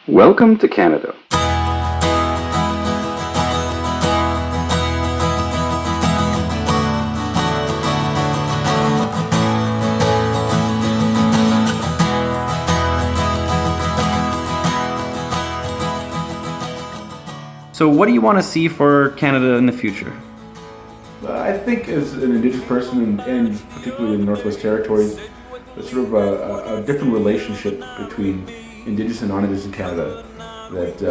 Welcome to Canada. So what do you want to see for Canada in the future? I think as an Indigenous person, and particularly in the Northwest Territories, there's sort of a different relationship between Indigenous and non-Indigenous Canada that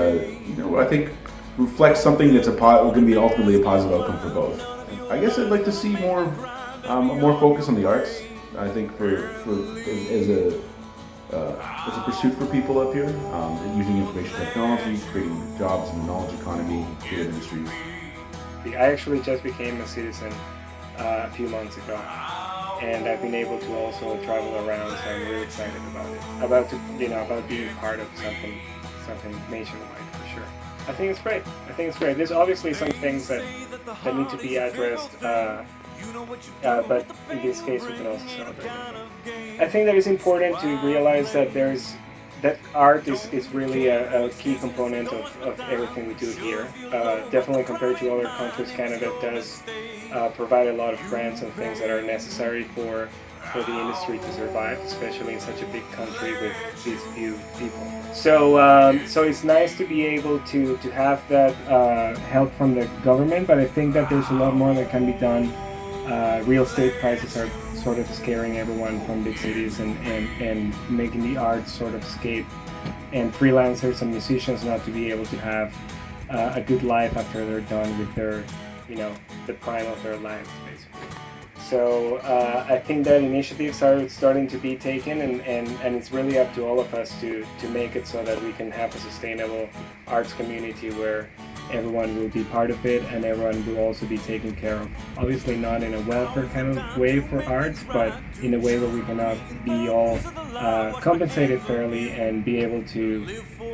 I think reflects something that's going to be ultimately a positive outcome for both. I guess I'd like to see more focus on the arts. I think as a pursuit for people up here, using information technology, creating jobs in the knowledge economy, creative industries. I actually just became a citizen a few months ago, and I've been able to also travel around, so I'm really excited about it. About being part of something nationwide for sure. I think it's great. There's obviously some things that need to be addressed, but in this case we can also celebrate it. I think that it's important to realize that art is really a key component of everything we do here. Definitely compared to other countries, Canada does provide a lot of grants and things that are necessary for the industry to survive, especially in such a big country with these few people. So it's nice to be able to have that help from the government, but I think that there's a lot more that can be done. Real estate prices are sort of scaring everyone from big cities and making the arts sort of escape, and freelancers and musicians not to be able to have a good life after they're done with their, the prime of their lives, basically. So I think that initiatives are starting to be taken, and it's really up to all of us to make it so that we can have a sustainable arts community where everyone will be part of it and everyone will also be taken care of. Obviously not in a welfare kind of way for arts, but in a way where we can be all compensated fairly and be able to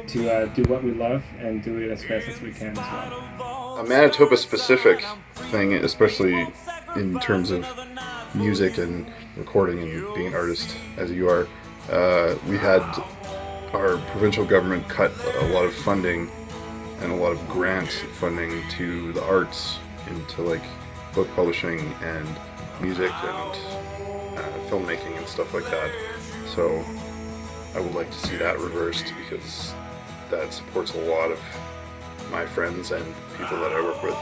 do what we love and do it as best as we can as well. A Manitoba specific thing, especially in terms of music and recording and being an artist as you are, we had our provincial government cut a lot of funding and a lot of grant funding to the arts, into like book publishing and music and filmmaking and stuff like that. So I would like to see that reversed, because that supports a lot of my friends and people that I work with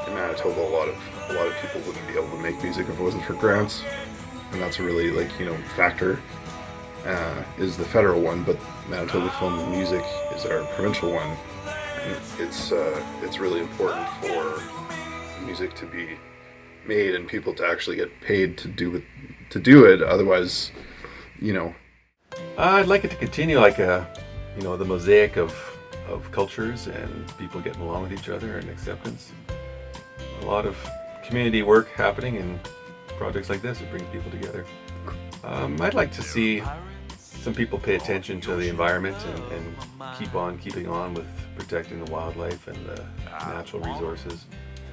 in Manitoba. A lot of people wouldn't be able to make music if it wasn't for grants, and that's a really factor. Is the federal one, but Manitoba Film and Music is our provincial one. It's really important for music to be made and people to actually get paid to do it. Otherwise, I'd like it to continue like the mosaic of cultures and people getting along with each other and acceptance. A lot of community work happening in projects like this that bring people together. I'd like to see some people pay attention to the environment and keeping on with protecting the wildlife and the natural resources.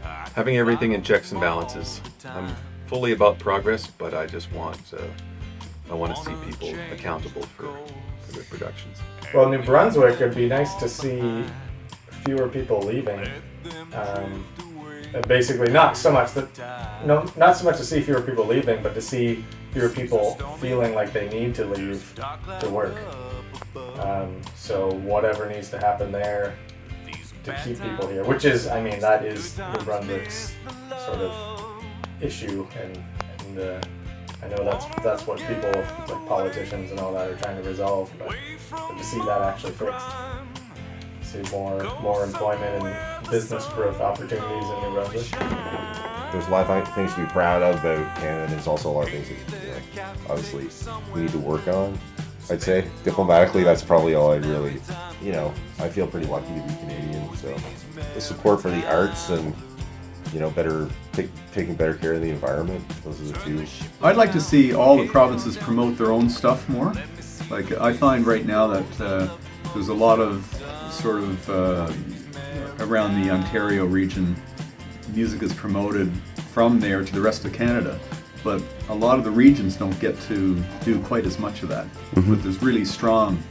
Having everything in checks and balances. I'm fully about progress, but I just want to see people accountable for their productions. Well, New Brunswick, it'd be nice to see fewer people leaving. Basically, not so much to see fewer people leaving, but to see fewer people feeling like they need to leave to work. So whatever needs to happen there to keep people here, which is, that is New Brunswick's sort of issue, and I know that's what people like politicians and all that are trying to resolve, but to see that actually fixed, see more employment and business growth opportunities in New Brunswick. There's a lot of things to be proud of about Canada, and there's also a lot of things that obviously we need to work on. I'd say diplomatically, that's probably all I'd really, I feel pretty lucky to be Canadian. So the support for the arts and taking better care of the environment, those are the two. I'd like to see all the provinces promote their own stuff more. Like, I find right now that there's a lot of sort of around the Ontario region, music is promoted from there to the rest of Canada, but a lot of the regions don't get to do quite as much of that. But there's really strong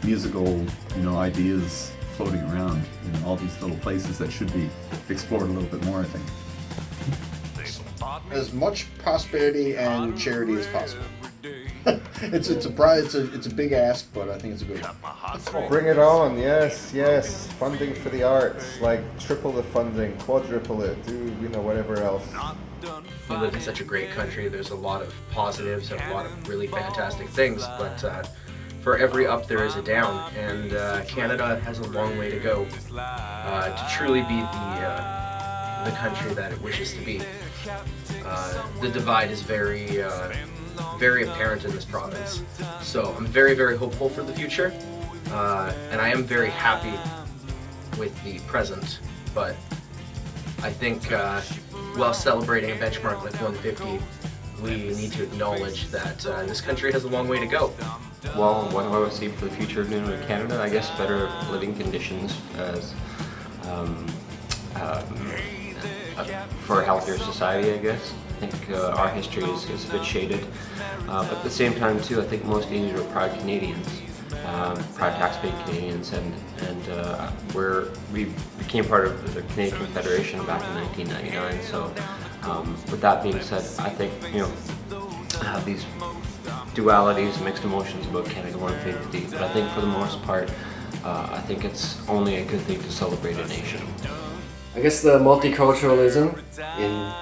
musical, ideas floating around in all these little places that should be explored a little bit more, I think. As much prosperity and charity as possible. It's a big ask, but I think it's a good one. Bring it on, yes. Funding for the arts, like triple the funding, quadruple it, do whatever else. We live in such a great country. There's a lot of positives and a lot of really fantastic things, but for every up there is a down, and Canada has a long way to go to truly be the country that it wishes to be. The divide is very apparent in this province. So I'm very, very hopeful for the future, and I am very happy with the present, but I think while celebrating a benchmark like 150, we need to acknowledge that this country has a long way to go. Well, what do I see for the future of New Canada? I guess better living conditions as for a healthier society, I guess. I think our history is a bit shaded, but at the same time too, I think most Canadians are proud Canadians, proud tax-paying Canadians, and we became part of the Canadian Confederation back in 1999. So, with that being said, I think I have these dualities, mixed emotions about Canada 150, but I think for the most part, I think it's only a good thing to celebrate a nation. I guess the multiculturalism in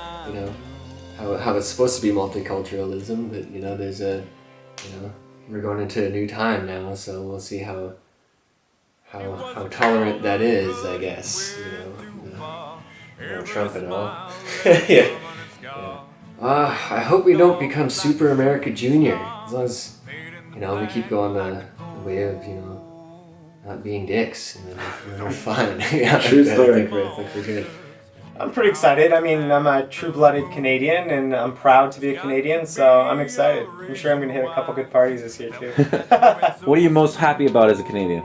how it's supposed to be multiculturalism, but there's we're going into a new time now, so we'll see how tolerant that is, I guess. Trump and all. Yeah. I hope we don't become Super America Junior, as long as we keep going the way of not being dicks, and then we're fine. Yeah, True story. I think we're good. I'm pretty excited. I mean, I'm a true-blooded Canadian, and I'm proud to be a Canadian, so I'm excited. I'm sure I'm going to hit a couple good parties this year, too. What are you most happy about as a Canadian?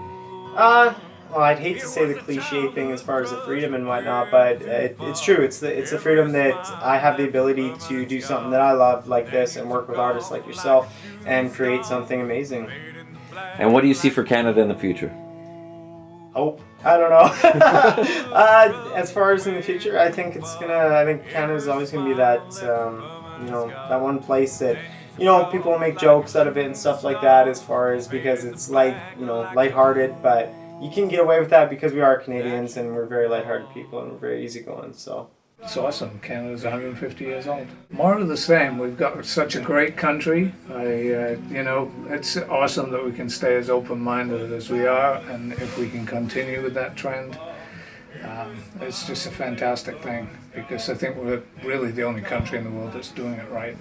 Well, I'd hate to say the cliche thing as far as the freedom and whatnot, but it's true. It's the freedom that I have the ability to do something that I love like this and work with artists like yourself and create something amazing. And what do you see for Canada in the future? Hope. I don't know. As far as in the future, I think Canada's always gonna be that, that one place that, people make jokes out of it and stuff like that. As far as because it's lighthearted, but you can get away with that because we are Canadians and we're very lighthearted people and we're very easygoing. So. It's awesome. Canada's 150 years old. More of the same. We've got such a great country. It's awesome that we can stay as open-minded as we are, and if we can continue with that trend, it's just a fantastic thing, because I think we're really the only country in the world that's doing it right.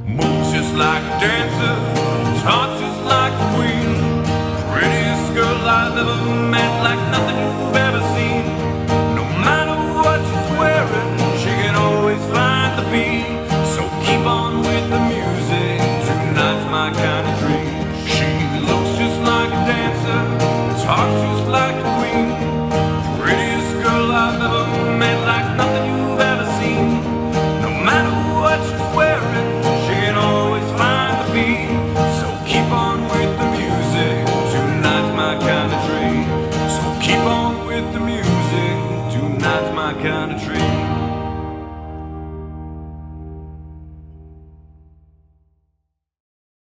Moves just like a dancer, talks just like a queen, prettiest girl I've ever met, like nothing you've ever seen. No matter what she's wearing, she can always find the beat. So keep on with the music, tonight's my kind of dream.